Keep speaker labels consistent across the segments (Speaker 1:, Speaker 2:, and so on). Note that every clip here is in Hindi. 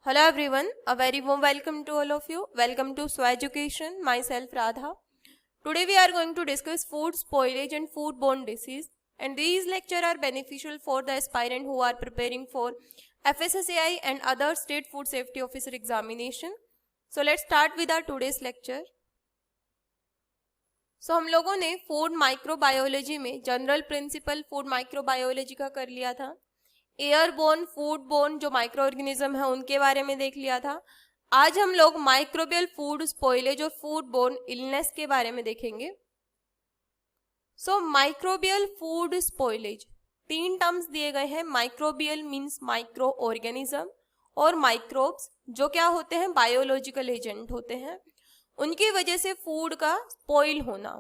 Speaker 1: Hello everyone, a very warm welcome to all of you. Welcome to Swa Education, myself Radha. Today we are going to discuss food spoilage and foodborne disease, and these lectures are beneficial for the aspirant who are preparing for FSSAI and other state food safety officer examination. So let's start with our today's lecture. हम लोगों ने फूड माइक्रोबायोलॉजी में जनरल प्रिंसिपल फूड माइक्रोबायोलॉजी का कर लिया था। एयरबोर्न फूडबोर्न जो माइक्रो ऑर्गेनिज्म है उनके बारे में देख लिया था। आज हम लोग माइक्रोबियल फूड स्पॉइलेज और फूडबोर्न इलनेस के बारे में देखेंगे। माइक्रोबियल फूड स्पॉइलेज, तीन टर्म्स दिए गए हैं। माइक्रोबियल मीन्स माइक्रो ऑर्गेनिज्म और माइक्रोब्स जो क्या होते हैं, बायोलॉजिकल एजेंट होते हैं। उनकी वजह से फूड का स्पॉइल होना।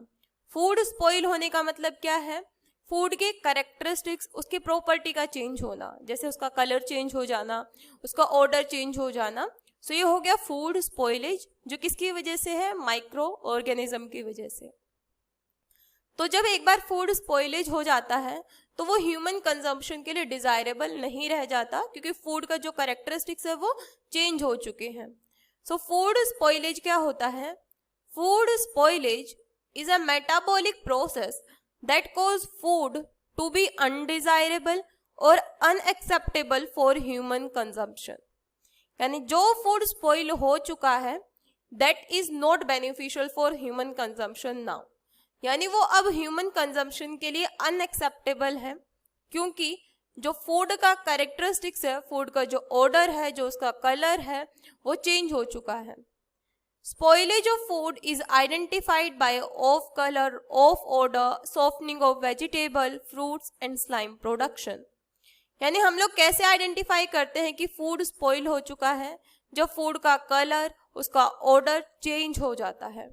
Speaker 1: फूड स्पॉइल होने का मतलब क्या है, फूड के कैरेक्टरिस्टिक्स, उसकी प्रॉपर्टी का चेंज होना, जैसे उसका कलर चेंज हो जाना, उसका ऑर्डर चेंज हो जाना। सो ये हो गया फूड स्पॉइलेज, जो किसकी वजह से है, माइक्रो ऑर्गेनिज्म की वजह से। तो जब एक बार फूड स्पॉइलेज हो जाता है तो वो ह्यूमन कंजम्पशन के लिए डिजायरेबल नहीं रह जाता, क्योंकि फूड का जो कैरेक्टरिस्टिक्स है वो चेंज हो चुके हैं। सो फूड स्पॉइलेज क्या होता है? Food spoilage is a metabolic process that cause food to be undesirable or unacceptable for human consumption। यानी जो फूड स्पॉइल हो चुका है that is not beneficial for human consumption now, यानी वो अब ह्यूमन कंजम्पशन के लिए अनएक्सेप्टेबल है, क्योंकि जो फूड का कैरेक्टरिस्टिक्स है, फूड का जो ऑर्डर है, जो उसका कलर है, वो चेंज हो चुका है। Spoilage of food is identified by off color, off odor, softening of vegetable, fruits and slime production। यानी हम लोग कैसे आइडेंटिफाई करते हैं कि फूड स्पॉइल हो चुका है? जब फूड का कलर, उसका ऑर्डर चेंज हो जाता है।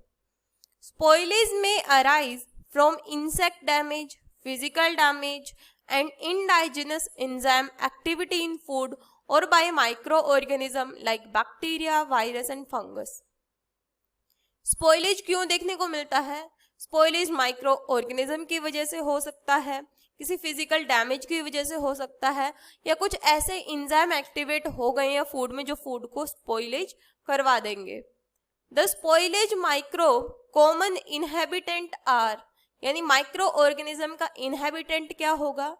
Speaker 1: Spoilage may arise from insect damage, physical damage and indigenous enzyme activity in food और by microorganism like bacteria, virus and fungus. Spoilage क्यों देखने को मिलता है? स्पॉइलेज माइक्रो ऑर्गेनिज्म की वजह से हो सकता है, किसी फिजिकल डैमेज की वजह से हो सकता है, या कुछ ऐसे एंजाइम एक्टिवेट हो गए हैं फूड में जो फूड को स्पॉइलेज करवा देंगे। The spoilage microbe common inhabitant are, यानी माइक्रो ऑर्गेनिज्म का इनहेबिटेंट क्या होगा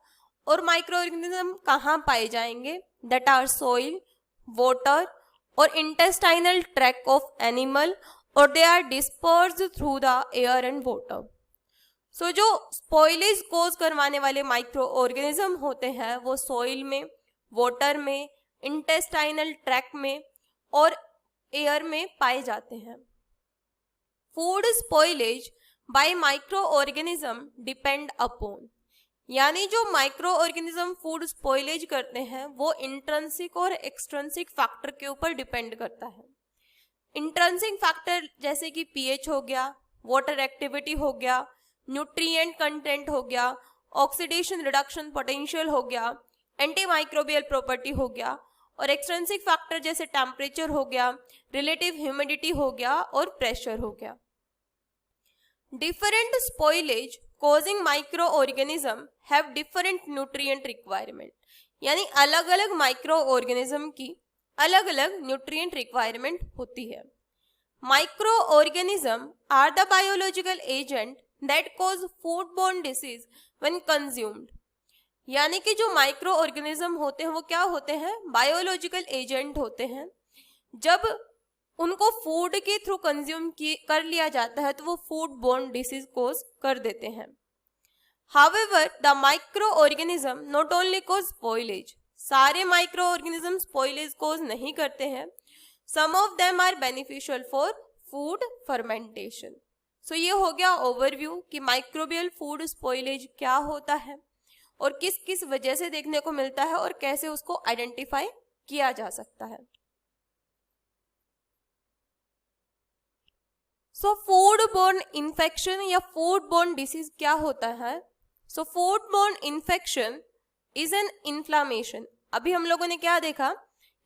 Speaker 1: और माइक्रो ऑर्गेनिज्म कहाँ पाए जाएंगे? दैट आर सॉइल, वाटर और इंटेस्टाइनल ट्रैक्ट ऑफ एनिमल, और they are dispersed through the air and water. So जो स्पॉइलेज कोज करवाने वाले माइक्रो ऑर्गेनिज्म होते हैं वो सॉइल में, वाटर में, इंटेस्टाइनल ट्रैक्ट में और एयर में पाए जाते हैं। Food spoilage bye micro organism depend upon, यानी जो माइक्रो ऑर्गेनिज्म फूड स्पॉइलेज करते हैं वो इंट्रिंसिक और एक्सट्रिंसिक फैक्टर के ऊपर डिपेंड करता है। इंट्रिंसिक फैक्टर जैसे कि पीएच हो गया, वाटर एक्टिविटी हो गया, न्यूट्रिएंट कंटेंट हो गया, ऑक्सीडेशन रिडक्शन पोटेंशियल हो गया, एंटी माइक्रोबियल प्रॉपर्टी हो गया, और एक्सट्रिंसिक फैक्टर जैसे टेम्परेचर हो गया, रिलेटिव ह्यूमिडिटी हो गया और प्रेशर हो गया। Different spoilage causing micro organism have different nutrient requirement, यानी अलग अलग माइक्रो ऑर्गेनिज्म की अलग अलग न्यूट्रिएंट रिक्वायरमेंट होती है। Microorganism are the biological agent that cause foodborne disease when consumed, यानी कि जो माइक्रो ऑर्गेनिज्म होते हैं वो क्या होते हैं, बायोलॉजिकल एजेंट होते हैं। जब उनको फूड के थ्रू कंज्यूम कर लिया जाता है तो वो फूडबोर्न डिसीज कॉज कर देते हैं। However the microorganism not only cause spoilage, सारे माइक्रो ऑर्गेनिज्म स्पॉइलेज कोज नहीं करते हैं। Some of them are beneficial for food fermentation. So ये हो गया ओवरव्यू कि माइक्रोबियल फूड स्पॉइलेज क्या होता है और किस किस वजह से देखने को मिलता है और कैसे उसको आइडेंटिफाई किया जा सकता है। सो फूडबोर्न इन्फेक्शन या फूडबोर्न डिसीज क्या होता है? सो फूडबोर्न इन्फेक्शन इज एन इन्फ्लामेशन। अभी हम लोगों ने क्या देखा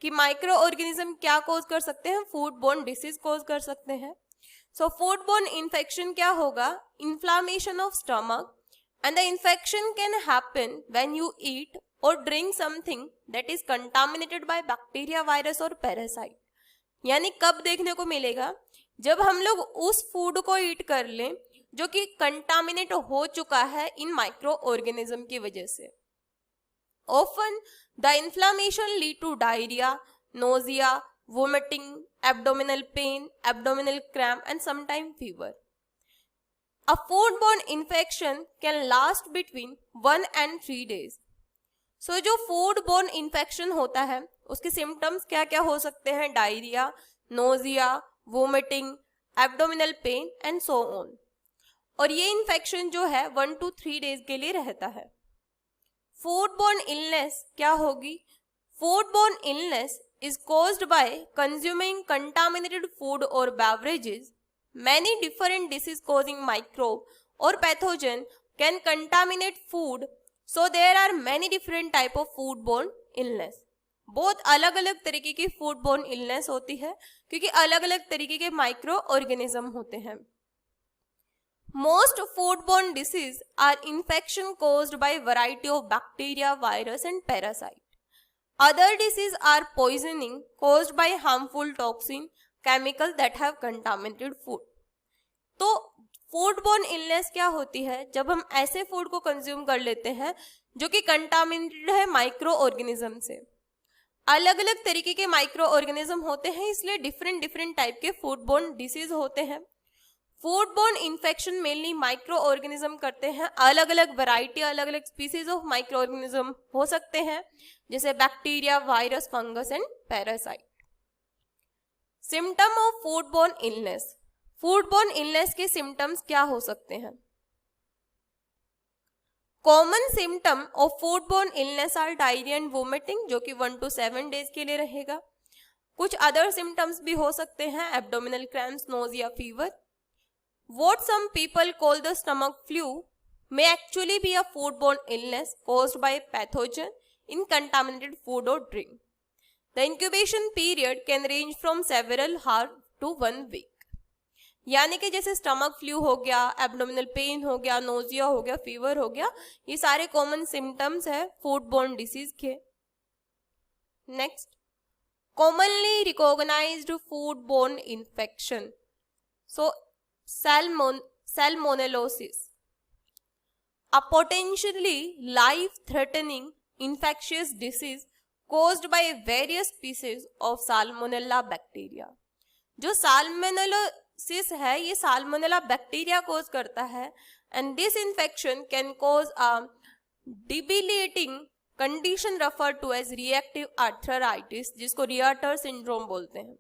Speaker 1: कि माइक्रो ऑर्गेनिज्म क्या कॉज कर सकते हैं, फूडबोर्न डिसीज कॉज कर सकते हैं। सो फूडबोर्न इन्फेक्शन क्या होगा? Inflammation of stomach, and the infection can happen when you eat or drink something that is contaminated by bacteria, virus और parasite। यानी कब देखने को मिलेगा, जब हम लोग उस फूड को ईट कर लें जो कि कंटामिनेट हो चुका है इन माइक्रो ऑर्गेनिज्म की वजह से। Often the inflammation lead to diarrhea, nausea, vomiting, abdominal pain, abdominal cramp and sometimes fever. A foodborne infection can last between 1 and 3 days. So जो foodborne infection होता है उसके symptoms क्या क्या हो सकते हैं? Diarrhoea, nausea, vomiting, abdominal pain and so on। और ये इन्फेक्शन जो है 1 to 3 days के लिए रहता है। फूडबोर्न इलनेस क्या होगी? फूडबोर्न illness is caused by consuming contaminated food or beverages. Many different disease causing microbe or pathogen can contaminate food, so there are many different type of foodborne illness। बहुत अलग अलग तरीके की फूडबोर्न इलनेस होती है क्योंकि अलग अलग तरीके के माइक्रो ऑर्गेनिज्म होते हैं। Most foodborne disease are infection caused by variety of bacteria, virus and parasite. Other disease are poisoning caused by harmful toxin, chemical that have contaminated food। तो फूडबोर्न इलनेस क्या होती है? जब हम ऐसे फूड को कंज्यूम कर लेते हैं जो कि कंटामिनेटेड है माइक्रो ऑर्गेनिज्म से। अलग अलग तरीके के माइक्रो ऑर्गेनिज्म होते हैं, इसलिए डिफरेंट टाइप के फूडबोर्न डिसीज होते हैं। फूडबोर्न इन्फेक्शन मेनली माइक्रो ऑर्गेनिज्म करते हैं। अलग अलग वैरायटी, अलग अलग स्पीसीज ऑफ माइक्रो ऑर्गेनिज्म हो सकते हैं, जैसे bacteria, virus, fungus and parasite. Symptom of foodborne illness. Foodborne illness के सिम्टम्स क्या हो सकते हैं? Common symptom of foodborne illness are diarrhoea and vomiting, जो कि 1 to 7 डेज के लिए रहेगा। कुछ अदर सिम्टम्स भी हो सकते हैं, abdominal cramps, nausea, fever. What some people call the stomach flu may actually be a foodborne illness caused by pathogen in contaminated food or drink. The incubation period can range from several hours to 1 week। यानी कि जैसे स्टमक फ्लू हो गया, एब्डोमिनल पेन हो गया, नोजिया हो गया, फीवर हो गया, ये सारे कॉमन सिम्टम्स है फूडबोर्न डिसीज के। Next, commonly recognised foodborne infection. So Salmonellosis, a potentially life-threatening infectious disease caused by various species of Salmonella bacteria। जो Salmonellosis है ये Salmonella bacteria cause करता है, and this infection can cause a debilitating condition referred to as reactive arthritis, जिसको रियटर सिंड्रोम बोलते हैं।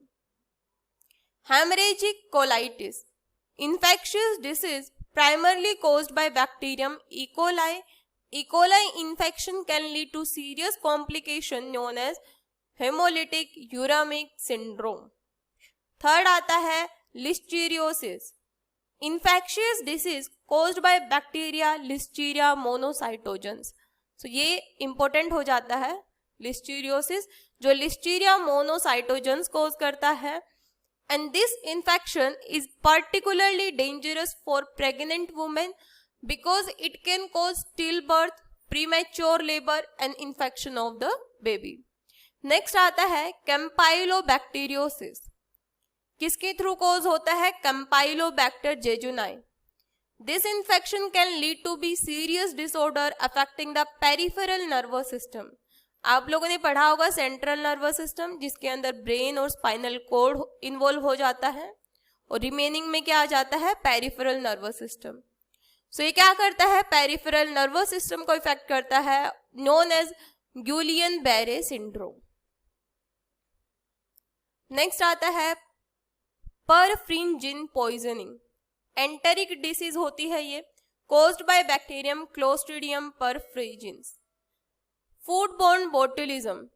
Speaker 1: Hemorrhagic colitis, infectious disease primarily caused by bacterium E. coli। E. coli infection can lead to serious complication known as hemolytic uremic syndrome। Third आता है listeriosis, infectious disease caused by bacteria Listeria monocytogenes। so ये important हो जाता है listeriosis, जो Listeria monocytogenes cause करता है। And this infection is particularly dangerous for pregnant women because it can cause stillbirth, premature labor and infection of the baby। Next आता है Campylobacteriosis। किसके थ्रू कॉज होता है? Campylobacter jejuni। This infection can lead to be serious disorder affecting the peripheral nervous system। आप लोगों ने पढ़ा होगा सेंट्रल नर्वस सिस्टम, जिसके अंदर ब्रेन और स्पाइनल कॉर्ड इन्वॉल्व हो जाता है, और रिमेनिंग में क्या आ जाता है? Peripheral nervous system. सो ये क्या करता है? पेरिफेरल नर्वस सिस्टम को इफेक्ट करता है, known as Guillain Barre syndrome. Next आता है परफ्रिंजिन पॉइजनिंग। एंटेरिक डिसीज होती है ये, caused by bacterium Clostridium perfringens. Foodborne botulism,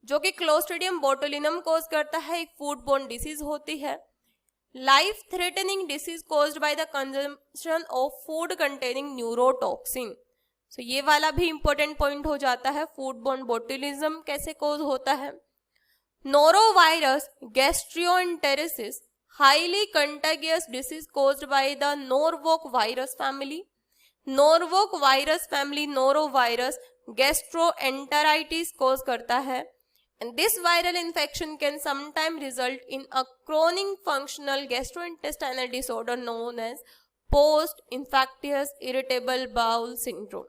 Speaker 1: जो कि क्लोस्ट्रीडियम बोटुलिनम कॉज करता है, एक फूडबोर्न डिसीज होती है। Life threatening disease caused by the consumption of food containing neurotoxin. So ये वाला भी इंपॉर्टेंट पॉइंट हो जाता है, फूडबोर्न बोटुलिज्म कैसे कॉज होता है। Norovirus gastroenteritis, highly contagious disease caused by the Norwalk virus family. Norwalk virus family norovirus gastroenteritis cause करता है। And this viral infection can sometime result in a chronic functional gastrointestinal disorder known as post infectious irritable bowel syndrome.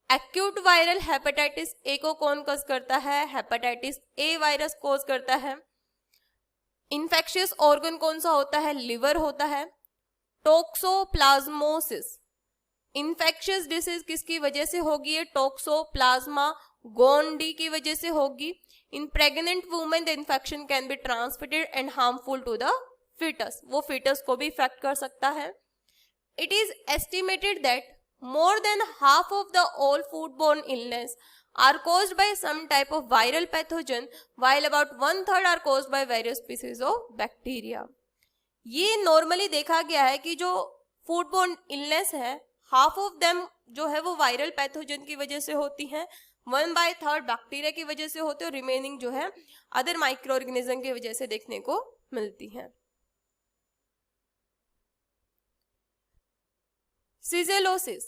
Speaker 1: Acute viral hepatitis A को कौन कॉज करता है? हेपेटाइटिस ए वायरस कॉज करता है। इन्फेक्शियस ऑर्गन कौन सा होता है? लिवर होता है। टोक्सोप्लाज्मोसिस, इन्फेक्शियस डिसीज किसकी वजह से होगी? ये टोक्सोप्लाज्मा गोंडी की वजह से होगी। In pregnant women the infection can be transmitted and harmful to the foetus, वो फीटस को भी इफेक्ट कर सकता है। It is estimated that more than half of the all foodborne illness are caused by some type of viral pathogen, while about 1/3 are caused by various species of bacteria. ये नॉर्मली देखा गया है कि जो फूडबोर्न इलनेस है, हाफ ऑफ देम जो है वो वायरल पैथोजन की वजह से होती हैं, 1/3 बैक्टीरिया की वजह से होते हैं, और रिमेनिंग जो है अदर माइक्रो ऑर्गेनिज्म की वजह से देखने को मिलती है। सीजेलोसिस,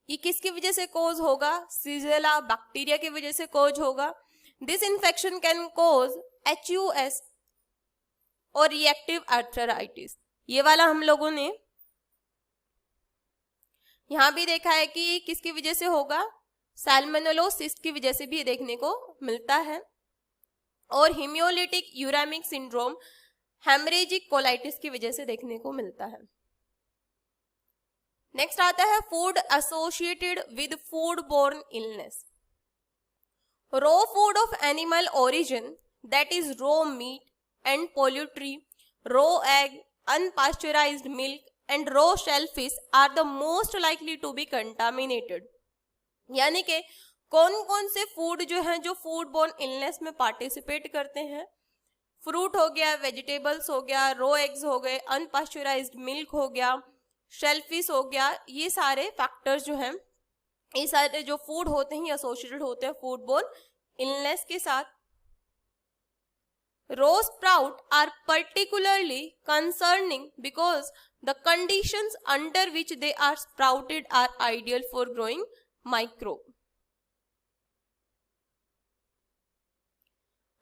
Speaker 1: ये किसकी वजह से कोज होगा? सीजेला बैक्टीरिया की वजह से कोज होगा। This infection can cause HUS और रिएक्टिव आर्थराइटिस। ये वाला हम लोगों ने यहां भी देखा है कि किसकी वजह से होगा? सैल्मोनेलोसिस की वजह से भी देखने को मिलता है। और हिमियोलिटिक यूरेमिक सिंड्रोम हेमरेजिक कोलाइटिस की वजह से देखने को मिलता है। नेक्स्ट आता है food associated with food borne illness. Raw food of animal origin that is raw meat and poultry, raw egg, unpasteurized milk and raw shellfish are the most likely to be contaminated. यानी कि कौन कौन से फूड जो हैं जो फूड बोर्न इलनेस में पार्टिसिपेट करते हैं? फ्रूट हो गया, वेजिटेबल्स हो गया, रॉ एग्स हो गए, अनपास्चराइज्ड मिल्क हो गया, शेलफिश हो गया। ये सारे फैक्टर्स जो हैं, ये सारे जो फूड होते हैं एसोसिएटेड होते हैं फूड बोर्न इलनेस के साथ। Raw sprout are particularly concerning because the conditions under which they are sprouted are ideal for growing microbe.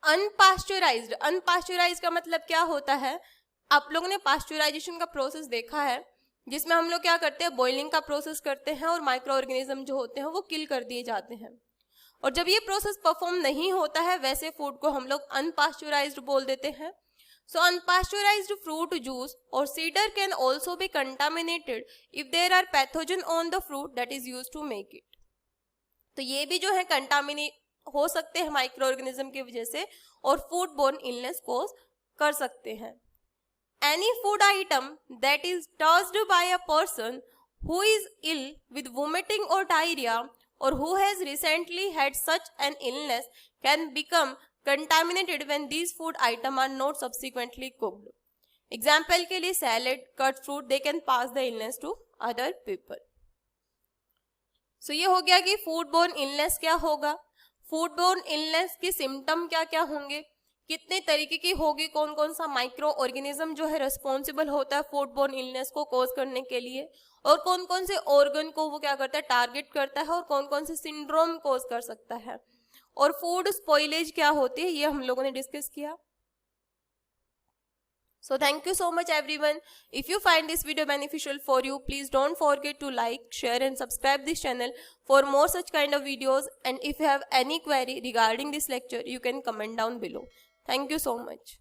Speaker 1: Unpasteurized, unpasteurized का मतलब क्या होता है? आप लोगों ने पास्चराइजेशन का प्रोसेस देखा है, जिसमें हम लोग क्या करते हैं? बॉइलिंग का प्रोसेस करते हैं और माइक्रो ऑर्गेनिज्म जो होते हैं वो किल कर दिए जाते हैं। और जब ये प्रोसेस परफॉर्म नहीं होता है, वैसे फूड को हम लोग अनपास्चराइज्ड बोल देते हैं। सो अनपास्चराइज्ड फ्रूट जूस और cider can also be contaminated if there are pathogen on the fruit that is used to make it. तो ये भी जो है कंटामिनेट हो सकते हैं माइक्रो ऑर्गेनिज्म की वजह से और फूड बोर्न इलनेस कोज कर सकते हैं। Any food item that is touched by a person who is ill with vomiting or diarrhea or who has recently had such an illness can become contaminated when these food items are not subsequently cooked. Example के लिए salad, cut fruit, they can pass the illness to other people. So ये हो गया कि food borne illness क्या होगा, food borne illness के symptom क्या क्या होंगे, कितने तरीके की होगी, कौन कौन सा माइक्रो ऑर्गेनिज्म जो है रिस्पॉन्सिबल होता है फूड बोर्न इलनेस को कॉज करने के लिए, और कौन कौन से ऑर्गन को वो क्या करता है? टारगेट करता है, और कौन कौन से सिंड्रोम कॉज कर सकता है, और फूड स्पॉइलेज क्या होती है, ये हम लोगों ने डिस्कस किया। So thank you so much everyone. If you find this video beneficial for you, please don't forget to like, share and subscribe this channel for more such kind of videos. And if you have any query regarding this lecture, you can comment down below. Thank you so much.